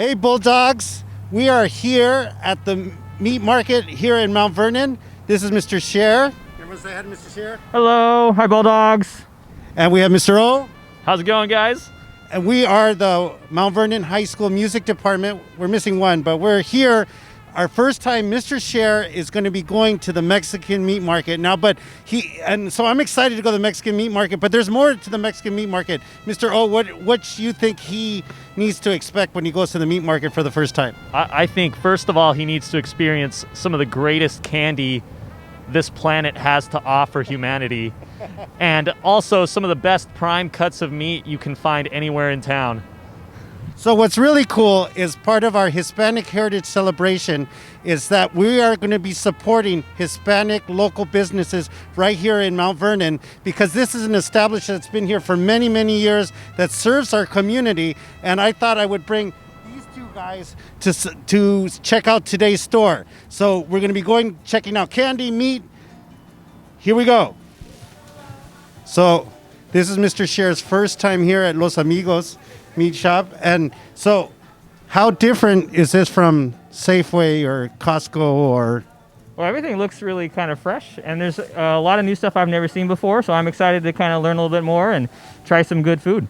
Hey, Bulldogs. We are here at the meat market here in Mount Vernon. This is Mr. Scherr. Everyone say hi to Mr. Scherr. Hello. Hi, Bulldogs. And we have Mr. O. How's it going, guys? And we are the Mount Vernon High School Music Department. We're missing one, but we're here. Our first time, Mr. Scherr is going to be going to the Mexican meat market now, so I'm excited to go to the Mexican meat market, but there's more to the Mexican meat market. Mr. O, what do you think he needs to expect when he goes to the meat market for the first time? I think, first of all, he needs to experience some of the greatest candy this planet has to offer humanity, and also some of the best prime cuts of meat you can find anywhere in town. So what's really cool is part of our Hispanic Heritage celebration is that we are going to be supporting Hispanic local businesses right here in Mount Vernon, because this is an establishment that's been here for many, many years that serves our community. And I thought I would bring these two guys to check out today's store. So we're going to be checking out candy, meat. Here we go. So this is Mr. Scherr's first time here at Los Amigos meat shop. And so how different is this from Safeway or Costco or? Well, everything looks really kind of fresh, and there's a lot of new stuff I've never seen before, so I'm excited to kind of learn a little bit more and try some good food.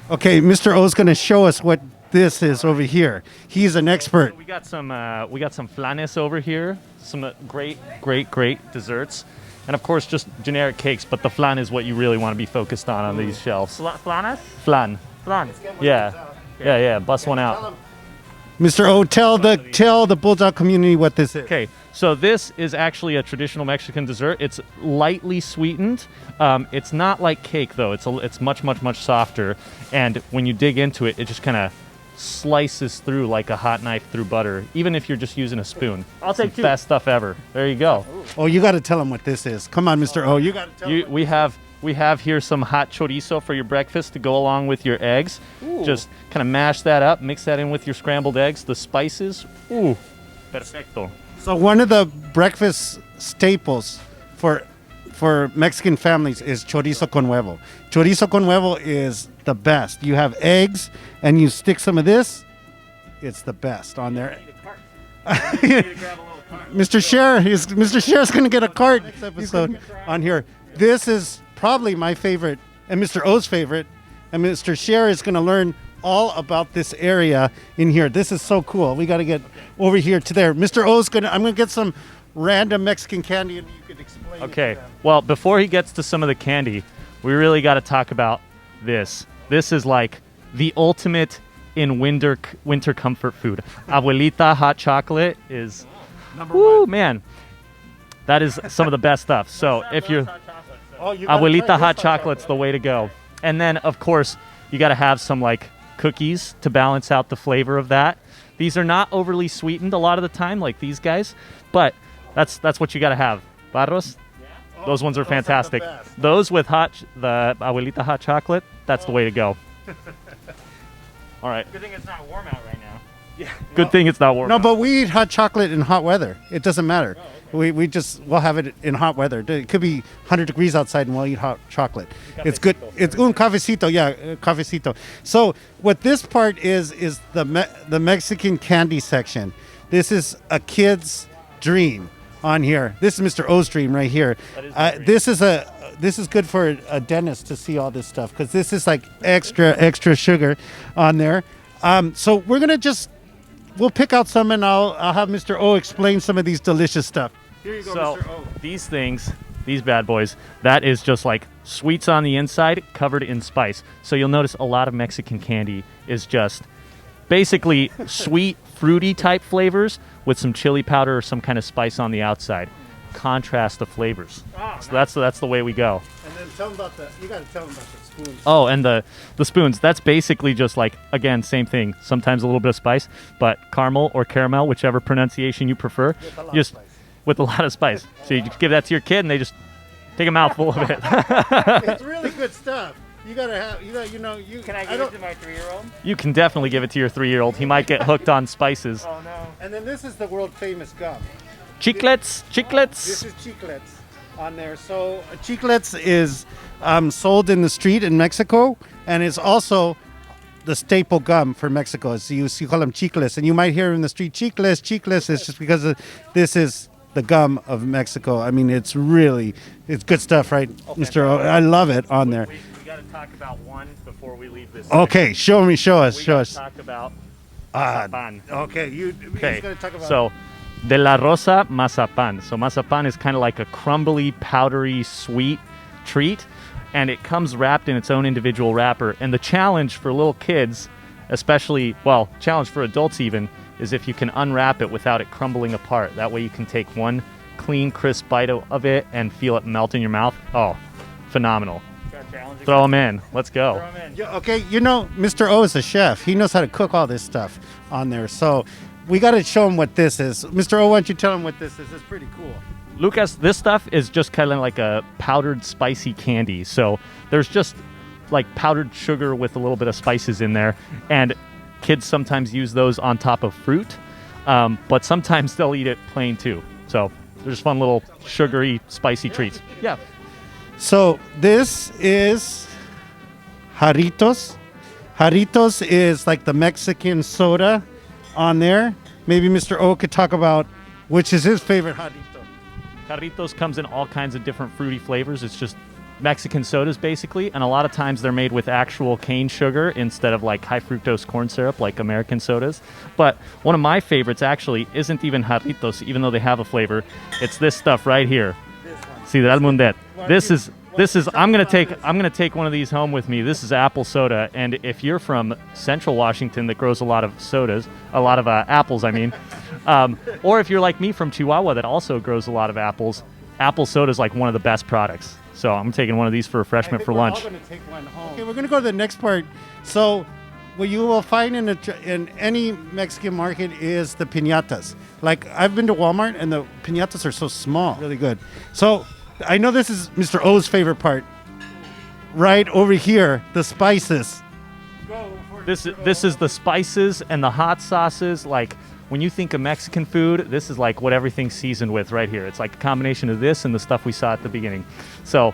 Okay, Mr. O is going to show us what this is over here. He's an expert. So we got some flanes over here, some great desserts, and of course just generic cakes, but the flan is what you really want to be focused on these shelves. Flanes? Flan. Flan. Yeah, bust one out. Mr. O, tell the Bulldog community what this is. Okay, so this is actually a traditional Mexican dessert. It's lightly sweetened. It's not like cake though. It's much softer, and when you dig into it, it just kind of slices through like a hot knife through butter, even if you're just using a spoon. I'll take two. Best stuff ever. There you go. Oh, you got to tell them what this is. Come on, Mr. O, you got to tell them. We have here some hot chorizo for your breakfast to go along with your eggs. Ooh. Just kind of mash that up, mix that in with your scrambled eggs, the spices. Ooh, perfecto. So one of the breakfast staples for Mexican families is chorizo con huevo. Chorizo con huevo is the best. You have eggs and you stick some of this. It's the best on there. Mr. Scherr's going to get a cart next episode on here. This is probably my favorite and Mr. O's favorite, and Mr. Scherr is going to learn all about this area in here. This is so cool. We got to get over here to there. Mr. O's I'm going to get some random Mexican candy and you could explain. Okay, well, before he gets to some of the candy, we really got to talk about this. This is like the ultimate in winter comfort food. Abuelita hot chocolate is, Number one. Man, that is some of the best stuff. So if you're You gotta Abuelita try hot this chocolate's the way to go. And then, of course, you got to have some like cookies to balance out the flavor of that. These are not overly sweetened a lot of the time, like these guys, but that's what you got to have. Barros, those ones are fantastic. Those with the Abuelita hot chocolate, that's the way to go. All right. Good thing it's not warm out right now. Yeah. Good thing it's not warm. No, but we eat hot chocolate in hot weather. It doesn't matter. We'll have it in hot weather. It could be 100 degrees outside and we'll eat hot chocolate. It's good. It's un cafecito, cafecito. So what this part is the Mexican candy section. This is a kid's dream on here. This is Mr. O's dream right here. This is good for a dentist to see all this stuff, because this is like extra sugar on there. So we're gonna we'll pick out some, and I'll have Mr. O explain some of these delicious stuff. Here you go, So Mr. O. these things, these bad boys, that is just like sweets on the inside covered in spice. So you'll notice a lot of Mexican candy is just basically sweet, fruity type flavors with some chili powder or some kind of spice on the outside. Contrast the flavors. So that's the way we go. And then tell them you gotta tell them about the spoons. Oh, and the spoons, that's basically just like, again, same thing. Sometimes a little bit of spice, but caramel or caramel, whichever pronunciation you prefer. With a lot of spice. So you just give that to your kid and they just take a mouthful of it. It's really good stuff. You gotta have, Can I give it to my 3-year-old? You can definitely give it to your 3-year-old. He might get hooked on spices. Oh, no. And then this is the world famous gum. Chiclets. This is chiclets on there. So chiclets is sold in the street in Mexico, and it's also the staple gum for Mexico. So you call them chicles, and you might hear in the street chicles. It's just because this is the gum of Mexico. I mean, it's good stuff, right, Mr. O? I love it on there. We got to talk about one before we leave this. Okay, show us. We got to talk about mazapan. Okay, you Okay, got to talk about so de la rosa mazapan. So mazapan is kind of like a crumbly, powdery, sweet treat, and it comes wrapped in its own individual wrapper. And the challenge for little kids, especially, well, challenge for adults even, is if you can unwrap it without it crumbling apart. That way you can take one clean, crisp bite of it and feel it melt in your mouth. Oh, phenomenal. Throw them in. Let's go. Yeah, okay, Mr. O is a chef. He knows how to cook all this stuff on there. So we got to show him what this is. Mr. O, why don't you tell him what this is? It's pretty cool. Lucas, this stuff is just kind of like a powdered spicy candy. So there's just like powdered sugar with a little bit of spices in there. And kids sometimes use those on top of fruit, but sometimes they'll eat it plain too. So there's fun little sugary, spicy treats. Yeah. So this is Jarritos. Jarritos is like the Mexican soda on there. Maybe Mr. O could talk about which is his favorite Jarrito. Jarritos comes in all kinds of different fruity flavors. It's just Mexican sodas basically, and a lot of times they're made with actual cane sugar instead of like high fructose corn syrup like American sodas. But one of my favorites actually isn't even Jarritos, even though they have a flavor. It's this stuff right here. See that mundet. This is I'm gonna take one of these home with me. This is apple soda, and if you're from Central Washington that grows a lot of apples, I mean, or if you're like me from Chihuahua that also grows a lot of apples, apple soda is like one of the best products. So I'm taking one of these for refreshment for lunch. We're all gonna take one home. Okay, we're gonna go to the next part. So what you will find in any Mexican market is the piñatas. Like I've been to Walmart and the piñatas are so small, really good. So I know this is Mr. O's favorite part. Right over here, the spices. This is the spices and the hot sauces. Like when you think of Mexican food, this is like what everything's seasoned with right here. It's like a combination of this and the stuff we saw at the beginning. So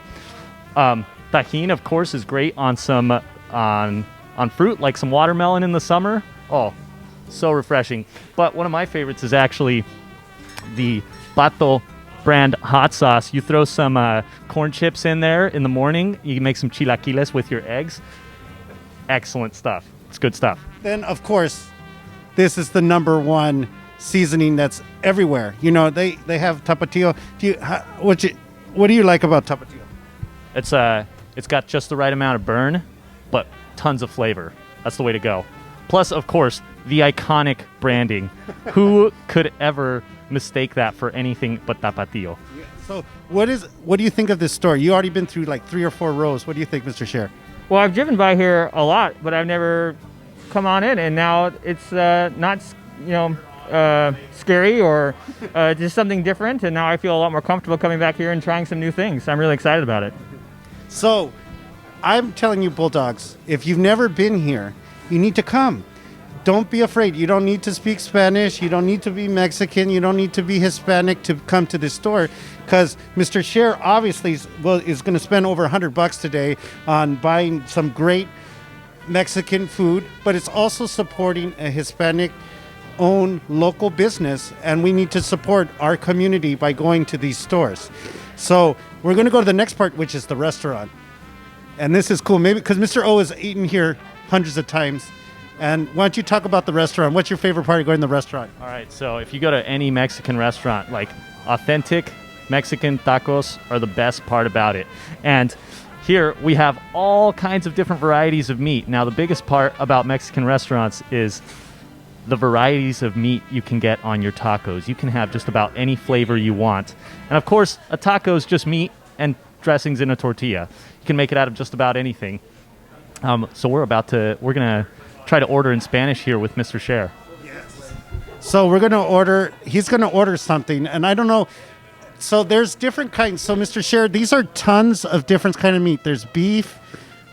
tajin, of course, is great on some on fruit, like some watermelon in the summer. Oh, so refreshing. But one of my favorites is actually the Pato brand hot sauce. You throw some corn chips in there in the morning. You can make some chilaquiles with your eggs. Excellent stuff. It's good stuff. Then, of course, this is the number one seasoning that's everywhere. You know, they have tapatio. What do you like about tapatio? It's got just the right amount of burn, but tons of flavor. That's the way to go. Plus, of course, the iconic branding. Who could ever mistake that for anything but tapatio? Yeah. So what do you think of this store? You already been through like 3 or 4 rows. What do you think, Mr. Scherr? Well, I've driven by here a lot, but I've never come on in, and now it's not, scary or just something different, and now I feel a lot more comfortable coming back here and trying some new things. I'm really excited about it. So I'm telling you, Bulldogs, if you've never been here, you need to come. Don't be afraid. You don't need to speak Spanish. You don't need to be Mexican. You don't need to be Hispanic to come to this store, because Mr. Scherr obviously is going to spend over $100 today on buying some great Mexican food, but it's also supporting a Hispanic-owned local business, and we need to support our community by going to these stores. So we're going to go to the next part, which is the restaurant. And this is cool, maybe because Mr. O has eaten here hundreds of times. And why don't you talk about the restaurant? What's your favorite part of going to the restaurant? All right, so if you go to any Mexican restaurant, like authentic Mexican tacos are the best part about it. And here we have all kinds of different varieties of meat. Now, the biggest part about Mexican restaurants is the varieties of meat you can get on your tacos. You can have just about any flavor you want. And of course, a taco is just meat and dressings in a tortilla. You can make it out of just about anything. So we're going to try to order in Spanish here with Mr. Scherr. Yes. So he's going to order something, and I don't know. So there's different kinds. So Mr. Scherr, these are tons of different kind of meat. There's beef,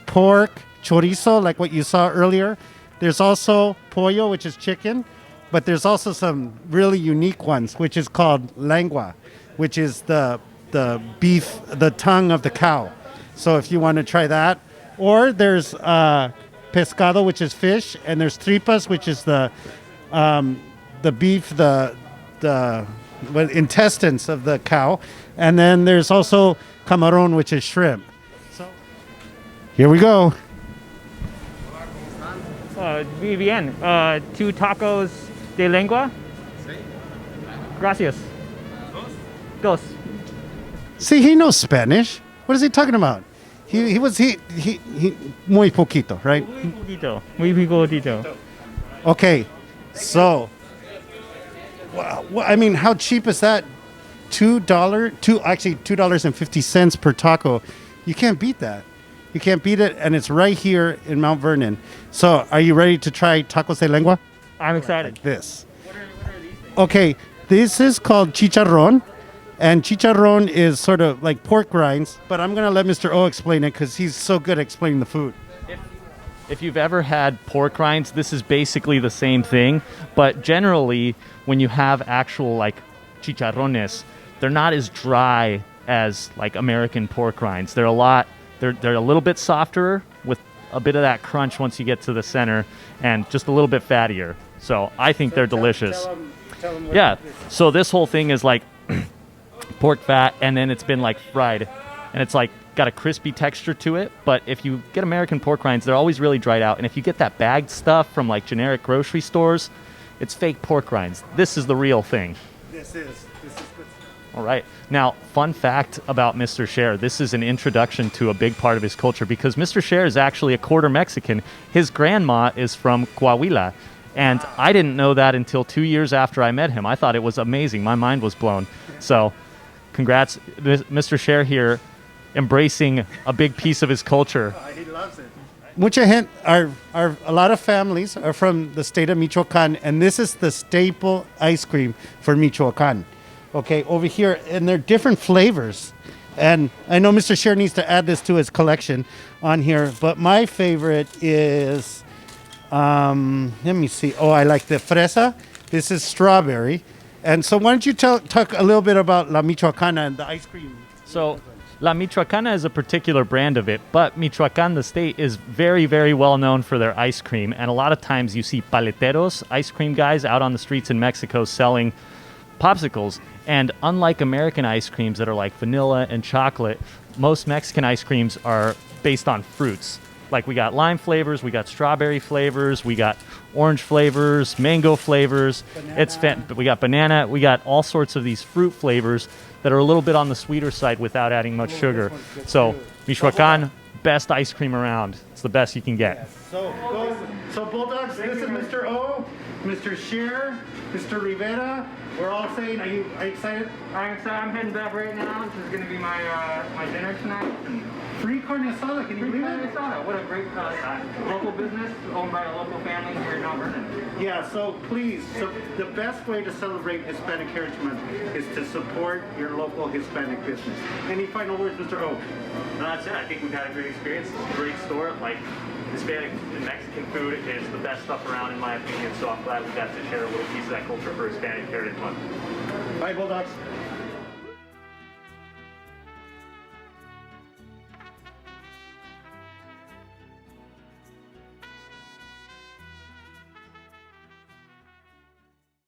pork, chorizo, like what you saw earlier. There's also pollo, which is chicken, but there's also some really unique ones, which is called lengua, which is the beef, the tongue of the cow. So if you want to try that, or there's pescado, which is fish, and there's tripas, which is the beef, the intestines of the cow, and then there's also camarón, which is shrimp. So here we go. Muy bien. 2 tacos de lengua. Gracias. Dos. See, he knows Spanish. What is he talking about? He muy poquito, right? Muy poquito. Muy poquito. Okay, so, I mean, how cheap is that? $2.50 per taco. You can't beat that. You can't beat it, and it's right here in Mount Vernon. So, are you ready to try tacos de lengua? I'm excited. Like this. What are these things? Okay, this is called chicharrón, and chicharrón is sort of like pork rinds, but I'm going to let Mr. O explain it because he's so good at explaining the food. If you've ever had pork rinds, this is basically the same thing, but generally when you have actual like chicharrones, they're not as dry as like American pork rinds. They're a little bit softer with a bit of that crunch once you get to the center and just a little bit fattier. So I think they're delicious. Tell 'em Yeah, so this whole thing is like pork fat, and then it's been like fried, and it's like got a crispy texture to it. But if you get American pork rinds, they're always really dried out, and if you get that bagged stuff from like generic grocery stores, it's fake pork rinds. This is the real thing. This is good stuff. All right. Now, fun fact about Mr. Scherr. This is an introduction to a big part of his culture because Mr. Scherr is actually a quarter Mexican. His grandma is from Coahuila. And I didn't know that until 2 years after I met him. I thought it was amazing. My mind was blown. So, congrats, Mr. Scherr here, embracing a big piece of his culture. He loves it. Mucha gente, a lot of families are from the state of Michoacan, and this is the staple ice cream for Michoacan. Okay, over here, and they're different flavors. And I know Mr. Scherr needs to add this to his collection on here, but my favorite is... let me see. Oh, I like the fresa. This is strawberry. And so why don't you talk a little bit about La Michoacana and the ice cream? So La Michoacana is a particular brand of it, but Michoacan, the state, is very, very well known for their ice cream. And a lot of times you see paleteros, ice cream guys, out on the streets in Mexico selling popsicles. And unlike American ice creams that are like vanilla and chocolate, most Mexican ice creams are based on fruits. Like we got lime flavors, we got strawberry flavors, we got orange flavors, mango flavors. We got banana. We got all sorts of these fruit flavors that are a little bit on the sweeter side without adding much sugar. So Michoacan, best ice cream around. It's the best you can get. So Bulldogs, this is Mr. O, Mr. Scherr, Mr. Rivera. We're all saying, are you excited? I'm excited. I'm heading back right now. This is going to be my my dinner tonight. Free carne asada, can you believe Carne it? asada. What a great local business owned by a local family here in Mount Vernon. Yeah, so please, the best way to celebrate Hispanic Heritage Month is to support your local Hispanic business. Any final words, Mr. O? No, that's it. I think we've had a great experience. It's a great store. Like Hispanic and Mexican food is the best stuff around, in my opinion. So I'm glad we got to share a little piece of that culture for Hispanic Heritage Month. Bye, Bulldogs.